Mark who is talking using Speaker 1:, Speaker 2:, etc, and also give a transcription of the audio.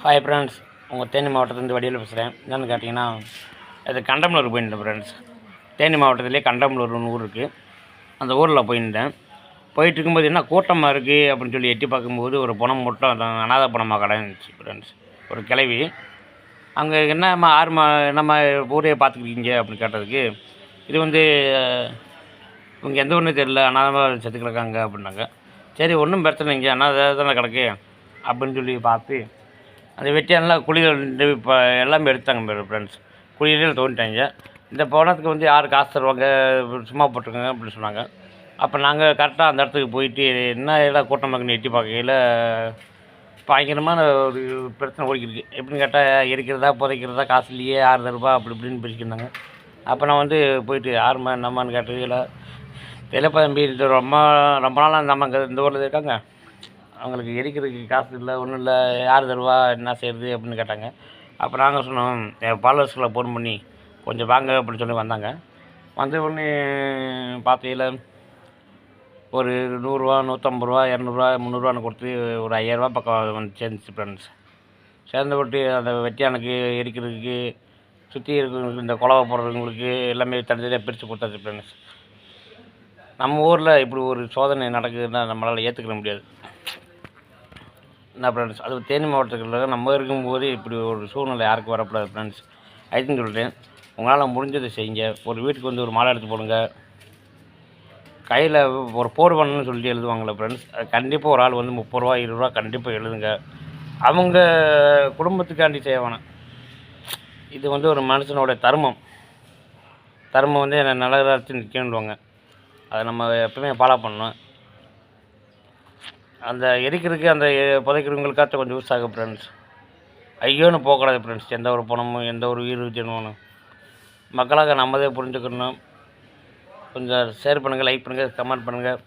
Speaker 1: Hi friends, உங்கள் தேனி மாவட்டத்துலேருந்து வடிவில் பேசுகிறேன். என்னென்னு கேட்டிங்கன்னா, அது கண்டமலூர் போயிருந்தேன் ஃப்ரெண்ட்ஸ். தேனி மாவட்டத்திலே கண்டமலூர்னு ஊர் இருக்குது. அந்த ஊரில் போயிருந்தேன். போயிட்டு இருக்கும்போது என்ன கூட்டமாக இருக்குது அப்படின்னு சொல்லி எட்டி பார்க்கும்போது ஒரு பணம் மட்டும் அனாதை பணமாக கிடந்துச்சு ஃப்ரெண்ட்ஸ். ஒரு கிளவி அங்கே என்னம்மா என்னம்மா ஊரே பார்த்துக்கிட்டீங்க அப்படின்னு கேட்டதுக்கு, இது வந்து இவங்க எந்த ஊர்னே தெரில, அனாதமாக செத்து கிடக்காங்க அப்படின்னாங்க. சரி, ஒன்றும் பிரச்சனை இல்லைங்க, அனாதை தானே கிடக்கு அப்படின்னு சொல்லி பார்த்து அந்த வெட்டியானலாம் குழிகள் இப்போ எல்லாமே எடுத்தாங்க ஃப்ரெண்ட்ஸ். குழியிலே தோண்டிட்டாங்க. இந்த பணத்துக்கு வந்து யார் காசு தருவாங்க, சும்மா போட்டுருக்காங்க அப்படின்னு சொன்னாங்க. அப்போ நாங்கள் கரெக்டாக அந்த இடத்துக்கு போயிட்டு என்ன எல்லாம் கூட்டமாக எட்டி பார்க்கையில் பயங்கரமான ஒரு பிரச்சனை ஓடிக்கிருக்கு. எப்படின்னு கேட்டால் எரிக்கிறதா புதைக்கிறதா காசு இல்லையே, 6 தருவா அப்படி இப்படின்னு பேசிக்கிருந்தாங்க. அப்போ நான் வந்து போயிட்டு யாரும்மா என்னம்மான்னு கேட்டதில் தெரியப்பா தம்பி, இது ரொம்ப நாளாக அந்த அம்மா இந்த ஊரில் இருக்காங்க, அவங்களுக்கு எரிக்கிறதுக்கு காசு இல்லை, ஒன்றும் இல்லை, யார் தருவா, என்ன செய்கிறது அப்படின்னு கேட்டாங்க. அப்போ நாங்கள் சொன்னோம், என் ஃபாலோவர்ஸ்களை ஃபோன் பண்ணி கொஞ்சம் வாங்க அப்படின்னு சொல்லி வந்தாங்க. வந்த உடனே பார்த்தையில் ஒரு 100 150 200 300 கொடுத்து ஒரு 5000 பக்கம் வந்து சேர்ந்துச்சு ஃப்ரெண்ட்ஸ். சேர்ந்து விட்டு அந்த வெட்டியானுக்கு எரிக்கிறதுக்கு சுற்றி இருக்கிறவங்களுக்கு, இந்த குழவை போடுறவங்களுக்கு எல்லாமே தனித்தனியாக பிரித்து கொடுத்தாச்சு ஃப்ரெண்ட்ஸ். நம்ம ஊரில் இப்படி ஒரு சோதனை நடக்குதுன்னா நம்மளால் ஏற்றுக்கிற முடியாது என்ன ஃப்ரெண்ட்ஸ். அது தேனி மாவட்டத்தில் நம்ம இருக்கும்போது இப்படி ஒரு சூழ்நிலை யாருக்கும் வரக்கூடாது ஃப்ரெண்ட்ஸ். அதுன்னு சொல்லிட்டேன். உங்களால் முடிஞ்சதை செய்யுங்க. ஒரு வீட்டுக்கு வந்து ஒரு மாலை எடுத்து போடுங்க. கையில் ஒரு போர் பண்ணணும்னு சொல்லிட்டு எழுதுவாங்களே ஃப்ரெண்ட்ஸ், அது கண்டிப்பாக ஒரு ஆள் வந்து 30 ரூபா 20 ரூபா கண்டிப்பாக எழுதுங்க. அவங்க குடும்பத்துக்காண்டி செய்வானே. இது வந்து ஒரு மனுஷனோட தர்மம் வந்து என்னை நல்லதாச்சு நிற்கணுவாங்க. அதை நம்ம எப்பவுமே ஃபாலோ பண்ணணும். அந்த எரிக்கிறதுக்கு அந்த புதைக்கிறவங்களுக்காச்சும் கொஞ்சம் யூஸ் ஆகும் ஃப்ரெண்ட்ஸ். ஐயோன்னு போகக்கூடாது ஃப்ரெண்ட்ஸ். எந்த ஒரு பணமும் எந்த ஒரு உயிர் ஜென்மனும் மக்களாக நம்மதே புரிஞ்சுக்கணும். கொஞ்சம் ஷேர் பண்ணுங்கள், லைக் பண்ணுங்கள், கமெண்ட் பண்ணுங்கள்.